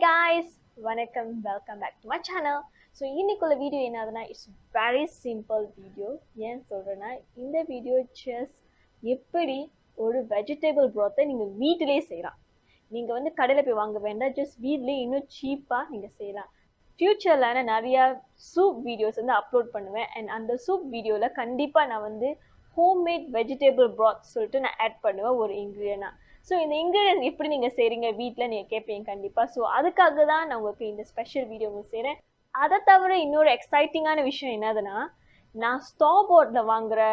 guys, வணக்கம், welcome back to my channel. So இன்னைக்குள்ள video என்னதுன்னா இட்ஸ் very simple video. ஏன் சொல்றேன்னா இந்த வீடியோ just எப்படி ஒரு vegetable broth நீங்க வீட்டிலே செய்யலாம். நீங்க வந்து கடையில போய் வாங்க வேண்டாம், just வீட்லயே இன்னும் சீப்பா நீங்க செய்யலாம். ஃபியூச்சர்ல நான் நிறைய சூப் வீடியோஸ் வந்து அப்லோட் பண்ணுவேன் and அந்த சூப் வீடியோல கண்டிப்பா நான் வந்து homemade vegetable broth சொல்லிட்டு நான் ஆட் பண்ணுவேன் ஒரு இன்கிரிடியன்ட். ஸோ இந்த இன்க்ரீடியன்ஸ் எப்படி நீங்கள் செய்கிறீங்க வீட்டில் நீங்கள் கேட்பீங்க கண்டிப்பாக. ஸோ அதுக்காக தான் நான் உங்களுக்கு இந்த ஸ்பெஷல் வீடியோ உங்களுக்கு செய்கிறேன். அதை தவிர இன்னொரு எக்ஸைட்டிங்கான விஷயம் என்னதுன்னா, நான் ஸ்டாப் போர்ட்டில் வாங்குகிற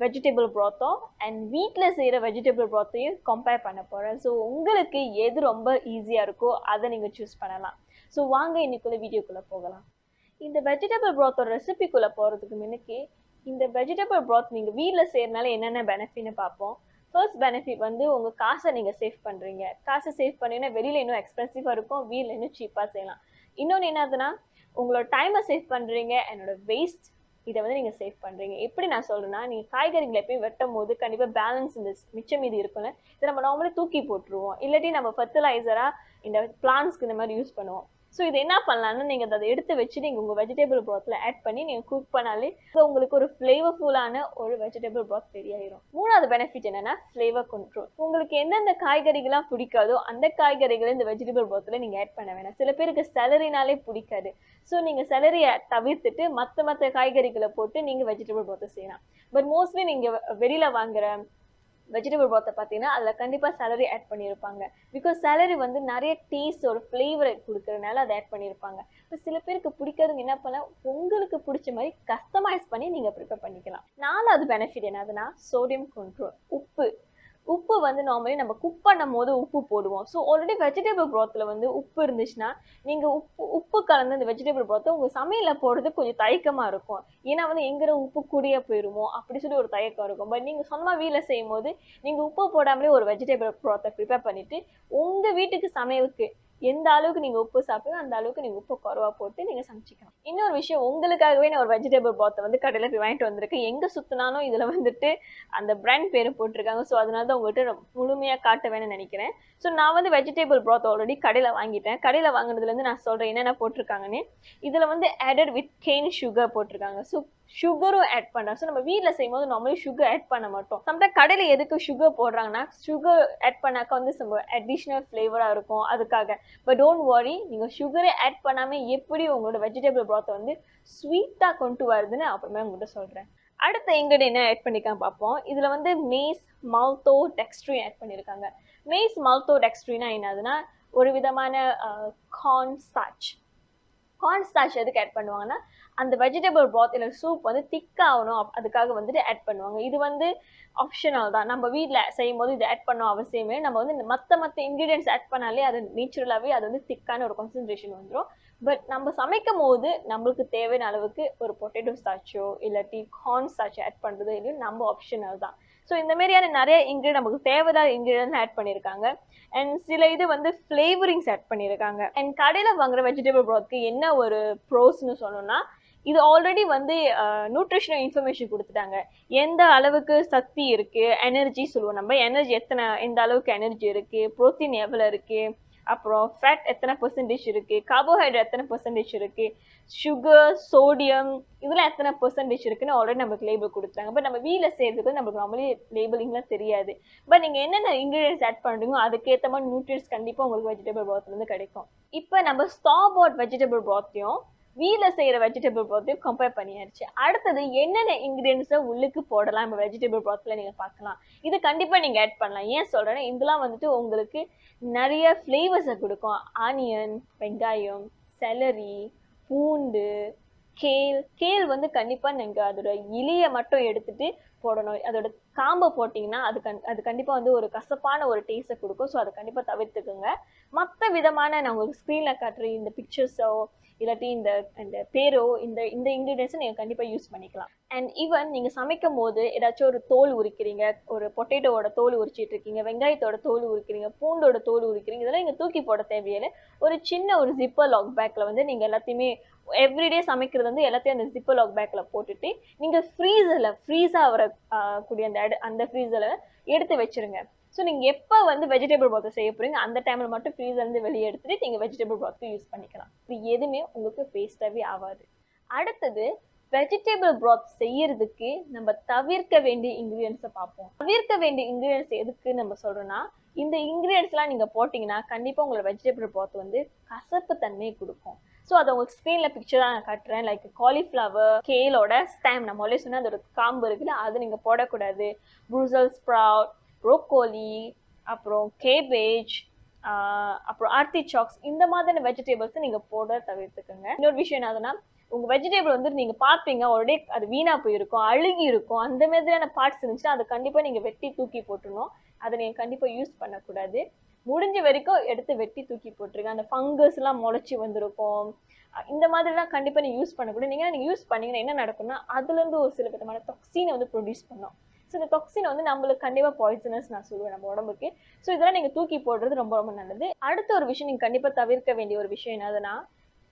வெஜிடபிள் ப்ராத்தும் அண்ட் வீட்டில் செய்கிற வெஜிடபிள் ப்ராத்தையும் கம்பேர் பண்ண போகிறேன். ஸோ உங்களுக்கு எது ரொம்ப ஈஸியாக இருக்கோ அதை நீங்கள் சூஸ் பண்ணலாம். ஸோ வாங்க இன்னைக்குள்ள வீடியோக்குள்ளே போகலாம். இந்த வெஜிடபிள் ப்ராத்தோட ரெசிபிக்குள்ளே போகிறதுக்கு முன்னுக்கு இந்த வெஜிடபிள் ப்ராத் நீங்கள் வீட்டில் செய்கிறனால என்னென்ன பெனிஃபிட்னு பார்ப்போம். ஃபர்ஸ்ட் பெனிஃபிட் வந்து உங்கள் காசை நீங்கள் சேவ் பண்ணுறீங்க. காசை சேவ் பண்ணிங்கன்னா வெளியில் இன்னும் எக்ஸ்பென்சிவாக இருக்கும், வீட்டில் இன்னும் சீப்பாக செய்யலாம். இன்னொன்று என்னதுன்னா உங்களோட டைமை சேவ் பண்ணுறீங்க, என்னோட வேஸ்ட் இதை வந்து நீங்கள் சேவ் பண்ணுறீங்க. எப்படி நான் சொல்கிறேன்னா, நீங்கள் காய்கறிகளை எப்பயும் வெட்டும் போது கண்டிப்பாக பேலன்ஸ் இந்த மிச்சம் மீதி இருக்கும்ல, இதை நம்ம நார்மலி தூக்கி போட்டுருவோம், இல்லாட்டி நம்ம ஃபர்டிலைசராக இந்த பிளான்ஸ்க்கு இந்த மாதிரி யூஸ் பண்ணுவோம். ஸோ இது என்ன பண்ணலான்னு நீங்கள் அதை எடுத்து வச்சு நீங்கள் உங்கள் வெஜிடபிள் ப்ராத்தில் ஆட் பண்ணி நீங்கள் குக் பண்ணாலே உங்களுக்கு ஒரு ஃப்ளேவர்ஃபுல்லான ஒரு வெஜிடபிள் ப்ராத் ரெடி ஆயிரும். மூணாவது பெனிஃபிட் என்னன்னா ஃப்ளேவர் கண்ட்ரோல். உங்களுக்கு எந்தெந்த காய்கறிகள்லாம் பிடிக்காதோ அந்த காய்கறிகளை இந்த வெஜிடபிள் ப்ராத்தில் நீங்கள் ஆட் பண்ண வேணாம். சில பேருக்கு செலரினாலே பிடிக்காது. ஸோ நீங்கள் செலரியை தவிர்த்துட்டு மற்ற காய்கறிகளை போட்டு நீங்கள் வெஜிடபிள் ப்ராத்தை செய்யலாம். பட் மோஸ்ட்லி நீங்கள் வெளியில் வாங்குற வெஜிடபிள் ப்ராத்தை பார்த்தீங்கன்னா அதில் கண்டிப்பாக சேலரி ஆட் பண்ணியிருப்பாங்க. பிகாஸ் சேலரி வந்து நிறைய டேஸ்ட் ஒரு ஃப்ளேவரை கொடுக்குறதுனால அதை ஆட் பண்ணியிருப்பாங்க. இப்போ சில பேருக்கு பிடிக்காதுங்க, என்ன பண்ணலாம், உங்களுக்கு பிடிச்ச மாதிரி கஸ்டமைஸ் பண்ணி நீங்கள் ப்ரிப்பேர் பண்ணிக்கலாம். நாலாவது பெனிஃபிட் என்னதுன்னா சோடியம் கண்ட்ரோல். உப்பு வந்து நார்மலி நம்ம குக் பண்ணும் போது உப்பு போடுவோம். ஸோ ஆல்ரெடி வெஜிடபிள் ப்ராத்தில் வந்து உப்பு இருந்துச்சுன்னா நீங்கள் உப்பு கலந்து இந்த வெஜிடபிள் ப்ராத்தை உங்கள் சமையலில் போடுறது கொஞ்சம் தயக்கமாக இருக்கும். ஏன்னா வந்து எங்கிற உப்பு கூடிய போயிடுமோ அப்படி சொல்லி ஒரு தயக்கம் இருக்கும். பட் நீங்கள் சொந்தமாக வீட்டில் செய்யும் போது நீங்கள் உப்பு போடாமலே ஒரு வெஜிடபிள் ப்ராத்தை ப்ரிப்பேர் பண்ணிவிட்டு உங்கள் வீட்டுக்கு சமையலுக்கு எந்த அளவுக்கு நீங்கள் உப்பு சாப்பிடுங்க அந்த அளவுக்கு நீங்கள் உப்பு குறவா போட்டு நீங்கள் சமைச்சிக்கலாம். இன்னொரு விஷயம், உங்களுக்காகவே நான் ஒரு வெஜிடபிள் ப்ராத்தை வந்து கடையில் போய் வாங்கிட்டு வந்திருக்கேன். எங்கே சுற்றினாலும் இதில் வந்துட்டு அந்த பிராண்ட் பேர் போட்டிருக்காங்க. ஸோ அதனால தான் உங்கள்கிட்ட முழுமையாக காட்டுவேன்னு நினைக்கிறேன். ஸோ நான் வந்து வெஜிடபிள் ப்ராத் ஆல்ரெடி கடையில் வாங்கிட்டேன். கடையில் வாங்கினதுலேருந்து நான் சொல்கிறேன் என்னென்ன போட்டிருக்காங்கன்னு. இதில் வந்து ஆடட் வித் கேன் சுகர் போட்டிருக்காங்க. ஸோ சுகரும் ஆட் பண்ணுறாங்க. ஸோ நம்ம வீட்டில் செய்யும்போது நார்மலி சுகர் ஆட் பண்ண மாட்டோம். சம்டைம் கடையில் எதுக்கு சுகர் போடுறாங்கன்னா சுகர் ஆட் பண்ணாக்கா வந்து நம்ம அடிஷ்னல் ஃப்ளேவராக இருக்கும் அதுக்காக. பட் டோன்ட் வரி, நீங்கள் சுகரை ஆட் பண்ணாமல் எப்படி உங்களோட வெஜிடபிள் ப்ராத்தை வந்து ஸ்வீட்டாக கொண்டு வருதுன்னு அப்புறமே உங்கள்கிட்ட சொல்கிறேன். அடுத்த இன்கிரிடியன்ட் என்ன ஆட் பண்ணிக்கலாம் பார்ப்போம். இதில் வந்து மேஸ் மால்டோ டெக்ஸ்ட்ரின் ஆட் பண்ணியிருக்காங்க. மேஸ் மால்டோ டெக்ஸ்ட்ரினா என்னதுன்னா ஒரு விதமான கார்ன் ஸ்டார்ச் எதுக்கு ஆட் பண்ணுவாங்கன்னா அந்த வெஜிடபிள் ப்ராத் இல்லை சூப் வந்து திக்காகணும் அதுக்காக வந்துட்டு ஆட் பண்ணுவாங்க. இது வந்து ஆப்ஷனல் தான். நம்ம வீட்டில் செய்யும் போது இது ஆட் பண்ண அவசியமே. நம்ம வந்து மற்ற இன்க்ரீடியன்ஸ் ஆட் பண்ணாலே அது நேச்சுரலாகவே அது வந்து திக்கான ஒரு கான்சன்ட்ரேஷன் வந்துடும். பட் நம்ம சமைக்கும் போது நம்மளுக்கு தேவையான அளவுக்கு ஒரு பொட்டேட்டோ ஸ்டார்ச்சோ இல்லாட்டி கார்ன் ஸ்டார்ச் ஆட் பண்ணுறதோ இல்லையோ நம்ம ஆப்ஷனல் தான். ஸோ இந்த மாதிரியான நிறைய இன்க்ரீடியன்ட் நமக்கு தேவையான இன்க்ரீடியன்ட் ஆட் பண்ணியிருக்காங்க. அண்ட் சில இது வந்து ஃப்ளேவரிங்ஸ் ஆட் பண்ணியிருக்காங்க. அண்ட் கடையில் வாங்குற வெஜிடபிள் ப்ராத்க்கு என்ன ஒரு ப்ரோஸ்ன்னு சொன்னோம்னா, இது ஆல்ரெடி வந்து நியூட்ரிஷனல் இன்ஃபர்மேஷன் கொடுத்துட்டாங்க. எந்த அளவுக்கு சக்தி இருக்குது, எனர்ஜி சொல்லுவோம் நம்ம, எனர்ஜி எந்த அளவுக்கு எனர்ஜி இருக்குது, ப்ரோட்டீன் எவ்வளோ இருக்குது, அப்புறம் ஃபேட் எத்தனை பெர்சன்டேஜ் இருக்குது, கார்போஹைட்ரேட் எத்தனை பெர்சன்டேஜ் இருக்குது, சுகர் சோடியம் இதெல்லாம் எத்தனை பெர்சன்டேஜ் இருக்குன்னு ஆல்ரெடி நமக்கு லேபிள் கொடுத்துட்டாங்க. பட் நம்ம வீட்டில் செய்யறதுக்கு நமக்கு நார்மலி லேபிளிங்லாம் தெரியாது. பட் நீங்கள் என்னென்ன இன்க்ரீடியன்ஸ் ஆட் பண்ணுறீங்களோ அதுக்கேற்ற மாதிரி நியூட்ரியன்ஸ் கண்டிப்பாக உங்களுக்கு வெஜிடபிள் ப்ராத்லேருந்து கிடைக்கும். இப்போ நம்ம ஸ்டாப் பாட் வெஜிடபிள் ப்ராத்தையும் வீட்டில் செய்கிற வெஜிடபிள் ப்ராத்தையும் கம்பேர் பண்ணியாச்சு. அடுத்தது என்னென்ன இன்க்ரீடியன்ஸை உள்ளுக்கு போடலாம் நம்ம வெஜிடபிள் ப்ராத்தில் நீங்கள் பார்க்கலாம். இது கண்டிப்பாக நீங்கள் ஆட் பண்ணலாம். ஏன் சொல்கிறேன்னா இதெல்லாம் வந்துட்டு உங்களுக்கு நிறைய ஃப்ளேவர்ஸை கொடுக்கும். ஆனியன், வெங்காயம், செலரி, பூண்டு, கேல் வந்து கண்டிப்பாக நீங்கள் அதோட இலையை மட்டும் எடுத்துகிட்டு போடணும். அதோட காம்பை போட்டிங்கன்னா அது கண்டிப்பாக வந்து ஒரு கசப்பான ஒரு டேஸ்ட்டை கொடுக்கும். ஸோ அதை கண்டிப்பாக தவிர்த்துக்குங்க. மற்ற விதமான நான் உங்களுக்கு ஸ்க்ரீனில் காட்டுற இந்த பிக்சர்ஸோ இல்லாட்டி இந்த பேரோ இந்த இன்க்ரீடியன்ஸை நீங்கள் கண்டிப்பாக யூஸ் பண்ணிக்கலாம். அண்ட் ஈவன் நீங்கள் சமைக்கும் போது ஏதாச்சும் ஒரு தோல் உரிக்கிறீங்க, ஒரு பொட்டேட்டோவோட தோல் உரிச்சிட்டு இருக்கீங்க, வெங்காயத்தோட தோல் உரிக்கிறீங்க, பூண்டோட தோல் உரிக்கிறீங்க, இதெல்லாம் நீங்கள் தூக்கி போட தேவையில்லை. ஒரு சின்ன ஒரு ஜிப்பர் லாக் பேக்கில் வந்து நீங்கள் எல்லாத்தையுமே எவ்ரிடே சமைக்கிறது வந்து எல்லாத்தையும் அந்த ஜிப்பர் லாக் பேக்கில் போட்டுட்டு நீங்கள் ஃப்ரீஸாக வர கூடிய அந்த ஃப்ரீசரில் எடுத்து வச்சுருங்க. ஸோ நீங்கள் எப்போ வந்து வெஜிடபிள் broth செய்ய போகிறீங்க அந்த டைமில் மட்டும் ஃப்ரீசர்லேருந்து வெளியே எடுத்துகிட்டு நீங்கள் வெஜிடபிள் broth யூஸ் பண்ணிக்கலாம். இது எதுவுமே உங்களுக்கு வேஸ்ட்டாகவே ஆகாது. அடுத்தது வெஜிடபிள் broth செய்யறதுக்கு நம்ம தவிர்க்க வேண்டிய இன்க்ரீடியன்ஸை பார்ப்போம். தவிர்க்க வேண்டிய இன்க்ரீடியன்ஸ் எதுக்கு நம்ம சொல்கிறோன்னா, இந்த இன்க்ரீடியன்ஸ்லாம் நீங்கள் போட்டிங்கன்னா கண்டிப்பாக உங்களோட வெஜிடபிள் broth வந்து கசப்பு தன்மையை கொடுக்கும். ஸோ அதை உங்களுக்கு ஸ்க்ரீனில் பிக்சர் தான் நான் காட்டுறேன். லைக் காலிஃப்ளவர், கேலோட ஸ்டெம், நம்ம முதல்ல சொன்னால் அதோட காம்பு இருக்குல்ல, அது நீங்கள் போடக்கூடாது. ப்ரூசல் ஸ்ப்ரவுட், ப்ரோக்கோலி, அப்புறம் கேபேஜ், அப்புறம் ஆர்டிசாக்ஸ், இந்த மாதிரியான வெஜிடபிள்ஸை நீங்கள் போட தவிர்த்துக்கோங்க. இன்னொரு விஷயம் என்னதுன்னா, உங்கள் வெஜிடபிள் வந்து நீங்கள் பார்ப்பீங்க உடனே அது வீணாக போயிருக்கும், அழுகி இருக்கும். அந்த மாதிரியான பார்ட்ஸ் இருந்துச்சுன்னா அதை கண்டிப்பாக நீங்கள் வெட்டி தூக்கி போட்டுடணும். அதை நீங்கள் கண்டிப்பாக யூஸ் பண்ணக்கூடாது. முடிஞ்ச வரைக்கும் எடுத்து வெட்டி தூக்கி போட்டுருங்க. அந்த ஃபங்கஸ்லாம் முளைச்சி வந்திருக்கும், இந்த மாதிரிலாம் கண்டிப்பாக நீங்கள் யூஸ் பண்ணக்கூடாது. நீங்கள் யூஸ் பண்ணிங்கன்னா என்ன நடக்கும்னா அதுலேருந்து ஒரு சில விதமான டாக்ஸினை வந்து ப்ரொடியூஸ் பண்ணோம். ஸோ இந்த டாக்ஸின் வந்து நம்மளுக்கு கண்டிப்பாக பாய்சனஸ் நான் சொல்லுவேன் நம்ம உடம்புக்கு. ஸோ இதெல்லாம் நீங்கள் தூக்கி போடுறது ரொம்ப ரொம்ப நல்லது. அடுத்த ஒரு விஷயம் நீங்கள் கண்டிப்பாக தவிர்க்க வேண்டிய ஒரு விஷயம் என்னதுன்னா,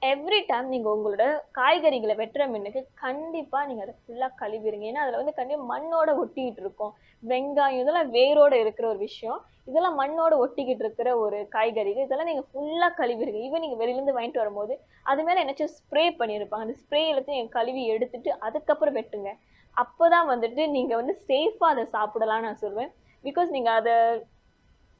எவ்ரி டைம் நீங்கள் உங்களோட காய்கறிகளை வெட்டுற மீனுக்கு கண்டிப்பாக நீங்கள் அதை ஃபுல்லாக கழுவிடுங்க. ஏன்னா அதில் வந்து கண்டிப்பாக மண்ணோட ஒட்டிக்கிட்டு இருக்கும். வெங்காயம் இதெல்லாம் வேரோட இருக்கிற ஒரு விஷயம், இதெல்லாம் மண்ணோட ஒட்டிக்கிட்டு இருக்கிற ஒரு காய்கறிகள், இதெல்லாம் நீங்கள் ஃபுல்லாக கழுவிடுங்க. ஈவன் நீங்கள் வெளியிலேருந்து வாங்கிட்டு வரும்போது அது மேலே என்னச்சும் ஸ்ப்ரே பண்ணியிருப்பாங்க. அந்த ஸ்ப்ரே எல்லாத்தையும் நீங்கள் கழுவி எடுத்துட்டு அதுக்கப்புறம் வெட்டுங்க. அப்போ தான் வந்துட்டு நீங்கள் வந்து சேஃபாக அதை சாப்பிடலாம்னு நான் சொல்லுவேன். பிகாஸ் நீங்கள் அதை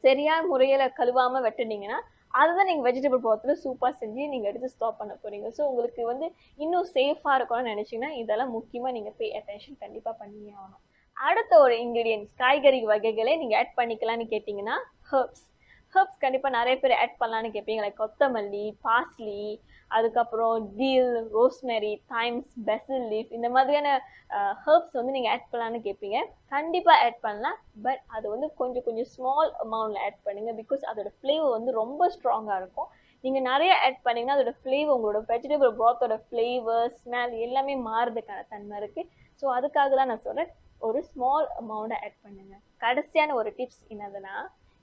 சரியான முறையில் கழுவாமல் வெட்டுனீங்கன்னா அதுதான் நீங்கள் வெஜிடபிள் brothல சூப்பாக செஞ்சு நீங்கள் எடுத்து ஸ்டாப் பண்ண போகிறீங்க. ஸோ உங்களுக்கு வந்து இன்னும் சேஃபாக இருக்கணும்னு நினச்சிங்கன்னா இதெல்லாம் முக்கியமாக நீங்கள் பே அட்டென்ஷன் கண்டிப்பாக பண்ணியே ஆகணும். அடுத்த ஒரு இன்க்ரீடியன்ஸ் காய்கறி வகைகளை நீங்கள் ஆட் பண்ணிக்கலான்னு கேட்டிங்கன்னா ஹர்ப்ஸ். ஹர்ப்ஸ் கண்டிப்பாக நிறைய பேர் ஆட் பண்ணலான்னு கேட்பீங்க. லைக் கொத்தமல்லி, பார்ஸ்லி, அதுக்கப்புறம் டீல், ரோஸ்மெரி, தைம்ஸ், பெசில் லீஃப், இந்த மாதிரியான ஹர்ப்ஸ் வந்து நீங்கள் ஆட் பண்ணலான்னு கேட்பீங்க. கண்டிப்பாக ஆட் பண்ணலாம். பட் அது வந்து கொஞ்சம் ஸ்மால் அமௌண்ட்டில் ஆட் பண்ணுங்கள். பிகாஸ் அதோட ஃப்ளேவர் வந்து ரொம்ப ஸ்ட்ராங்காக இருக்கும். நீங்கள் நிறைய ஆட் பண்ணிங்கன்னா அதோட ஃப்ளேவர், உங்களோட வெஜிடபிள் brothோட ஃப்ளேவர், ஸ்மெல் எல்லாமே மாறுறதுக்கான தன்மை இருக்குது. ஸோ அதுக்காக தான் நான் சொல்கிறேன், ஒரு ஸ்மால் அமௌண்ட்டை ஆட் பண்ணுங்கள். கடைசியான ஒரு டிப்ஸ் என்னதுன்னா,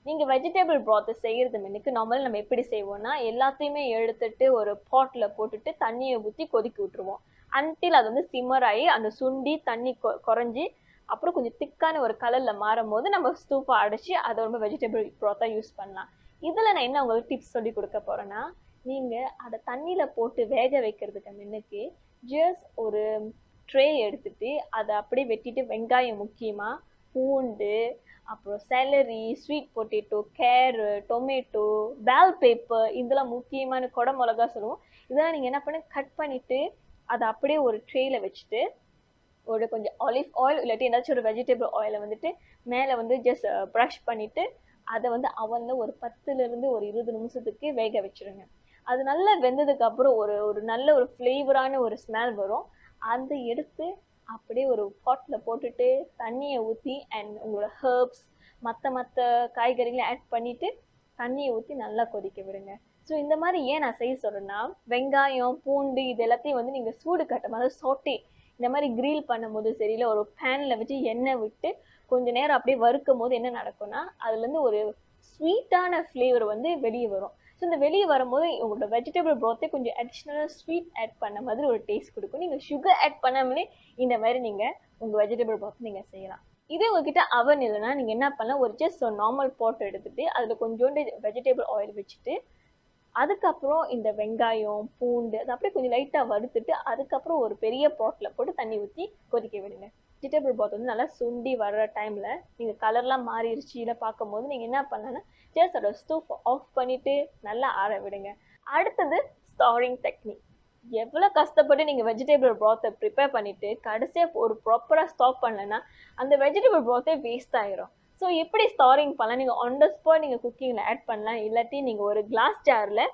நீங்கள் வெஜிடபிள் broth செய்கிறது முன்னுக்கு நார்மலாக நம்ம எப்படி செய்வோம்னா, எல்லாத்தையுமே எடுத்துட்டு ஒரு பாட்டில் போட்டுட்டு தண்ணியை ஊற்றி கொதிக்க விட்டுருவோம். அன்டில் அது வந்து சிம்மர் ஆகி அந்த சுண்டி தண்ணி குறைஞ்சி அப்புறம் கொஞ்சம் திக்கான ஒரு கலரில் மாறும் போது நம்ம ஸ்டூப்பை அடைச்சி அதை ரொம்ப வெஜிடபிள் broth யூஸ் பண்ணலாம். இதில் நான் என்ன உங்களுக்கு டிப்ஸ் சொல்லி கொடுக்க போகிறேன்னா, நீங்கள் அதை தண்ணியில் போட்டு வேக வைக்கிறதுக்கு முன்னுக்கு ஜஸ்ட் ஒரு ட்ரே எடுத்துட்டு அதை அப்படியே வெட்டிட்டு வெங்காயம் முக்கியமாக, பூண்டு, அப்புறம் salary, sweet potato, carrot, tomato, பேல் பேப்பர், இதெல்லாம் முக்கியமான கொடை மிளகா சொல்லுவோம். இதெல்லாம் நீங்கள் என்ன பண்ண கட் பண்ணிவிட்டு அதை அப்படியே ஒரு ட்ரேயில் வச்சுட்டு ஒரு கொஞ்சம் ஆலிவ் ஆயில் இல்லாட்டி ஏதாச்சும் ஒரு வெஜிடபிள் ஆயிலை வந்துட்டு மேலே வந்து ஜஸ்ட் ப்ரஷ் பண்ணிவிட்டு அதை வந்து அவனில் ஒரு 10லேருந்து ஒரு 20 நிமிஷத்துக்கு வேக வச்சுருங்க. அது நல்லா வெந்ததுக்கப்புறம் ஒரு நல்ல ஒரு ஃப்ளேவரான ஒரு ஸ்மெல் வரும். அதை எடுத்து அப்படியே ஒரு பாட்டில் போட்டுட்டு தண்ணியை ஊற்றி அண்ட் உங்களோட ஹர்ப்ஸ் மற்ற காய்கறிகளை ஆட் பண்ணிவிட்டு தண்ணியை ஊற்றி நல்லா கொதிக்க விடுங்க. ஸோ இந்த மாதிரி ஏன் நான் செய்ய சொல்கிறேன்னா, வெங்காயம், பூண்டு இது எல்லாத்தையும் வந்து நீங்கள் சூடு கட்டும் போது சோட்டே இந்த மாதிரி கிரில் பண்ணும்போது சரி, இல்லை ஒரு பேனில் வச்சு எண்ணெய் விட்டு கொஞ்சம் நேரம் அப்படியே வறுக்கும் போது என்ன நடக்கும்னா அதுலேருந்து ஒரு ஸ்வீட்டான ஃப்ளேவர் வந்து வெளியே வரும். ஸோ இந்த வெளியே வரும்போது உங்களோட வெஜிடபிள் broth கொஞ்சம் அடிஷ்னலாக ஸ்வீட் ஆட் பண்ண மாதிரி ஒரு டேஸ்ட் கொடுக்கும். நீங்கள் சுகர் ஆட் பண்ணாமலே இந்த மாதிரி நீங்கள் உங்கள் வெஜிடபிள் broth நீங்கள் செய்யலாம். இதே உங்ககிட்ட அவன் இல்லைன்னா நீங்கள் என்ன பண்ணலாம், ஒரு ஜஸ்ட் ஒரு நார்மல் பாட் எடுத்துகிட்டு அதில் கொஞ்சோண்டு வெஜிடபிள் ஆயில் வச்சுட்டு அதுக்கப்புறம் இந்த வெங்காயம், பூண்டு அது அப்படியே கொஞ்சம் லைட்டாக வறுத்துட்டு அதுக்கப்புறம் ஒரு பெரிய பாட்டில் போட்டு தண்ணி ஊற்றி கொதிக்க விடுங்க. வெஜிடபிள் broth வந்து நல்லா சுண்டி வர்ற டைமில் நீங்கள் கலர்லாம் மாறிடுச்சு இல்லை பார்க்கும்போது நீங்கள் என்ன பண்ணலான்னா ஜஸ்ட் அதோட ஸ்டவ் ஆஃப் பண்ணிவிட்டு நல்லா ஆற விடுங்க. அடுத்தது ஸ்டோரிங் டெக்னிக். எவ்வளோ கஷ்டப்பட்டு நீங்கள் வெஜிடபிள் broth ப்ரிப்பேர் பண்ணிவிட்டு கடைசியாக ஒரு ப்ராப்பராக ஸ்டாப் பண்ணலைன்னா அந்த வெஜிடபிள் broth வேஸ்ட் ஆகிரும். ஸோ எப்படி ஸ்டோரிங் பண்ணலாம், நீங்கள் ஆன் த ஸ்பாட் நீங்கள் குக்கிங்கில் ஆட் பண்ணலாம், இல்லாட்டி நீங்கள் ஒரு கிளாஸ் ஜாரில்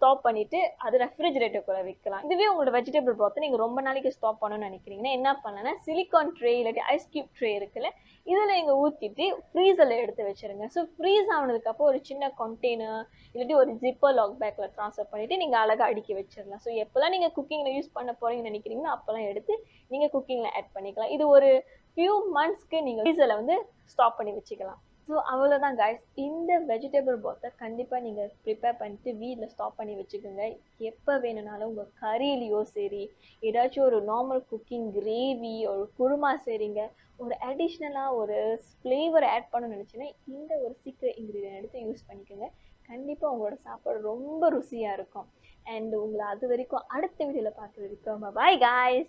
ஸ்டாப் பண்ணிவிட்டு அது ரெஃப்ரிஜிரேட்டருக்குள்ளே வைக்கலாம். இதுவே உங்களோட வெஜிடபிள் broth நீங்கள் ரொம்ப நாளைக்கு ஸ்டாப் பண்ணணும்னு நினைக்கிறீங்கன்னா என்ன பண்ணலாம்னா, சிலிக்கான் ட்ரே இல்லாட்டி ஐஸ் கியூப் ட்ரே இருக்குல்ல, இதில் நீங்கள் ஊற்றிட்டு ஃப்ரீசரில் எடுத்து வச்சுருங்க. ஸோ ஃப்ரீஸ் ஆனதுக்கப்புறம் ஒரு சின்ன கண்டெய்னர் இல்லாட்டி ஒரு ஜிப்பர் லாக் பேக்கில் ட்ரான்ஸ்ஃபர் பண்ணிவிட்டு நீங்கள் அழகாக அடுக்கி வச்சிடலாம். ஸோ எப்போல்லாம் நீங்கள் குக்கிங்கில் யூஸ் பண்ண போகிறீங்கன்னு நினைக்கிறீங்கன்னா அப்போல்லாம் எடுத்து நீங்கள் குக்கிங்கில் ஆட் பண்ணிக்கலாம். இது ஒரு ஃபியூ மந்த்ஸ்க்கு நீங்கள் ஃப்ரீசரில் வந்து ஸ்டாப் பண்ணி வச்சுக்கலாம். ஸோ அவ்வளோதான் guys. இந்த வெஜிடபிள் broth கண்டிப்பாக நீங்கள் ப்ரிப்பேர் பண்ணிட்டு வீட்டில் ஸ்டாப் பண்ணி வச்சுக்கோங்க. எப்போ வேணும்னாலும் உங்கள் கறியிலையோ சரி, ஏதாச்சும் ஒரு நார்மல் குக்கிங் கிரேவி ஒரு குருமா செய்கிறீங்க, ஒரு அடிஷ்னலாக ஒரு ஃப்ளேவர் ஆட் பண்ணணும்னு நினச்சின்னா இந்த ஒரு சீக்ரெட் இன்க்ரீடியன்ட் எடுத்து யூஸ் பண்ணிக்கோங்க. கண்டிப்பாக உங்களோட சாப்பாடு ரொம்ப ருசியாக இருக்கும். அண்ட் உங்களை அது வரைக்கும் அடுத்த வீடியோவில் பார்க்குற வரைக்கும் பாய் guys.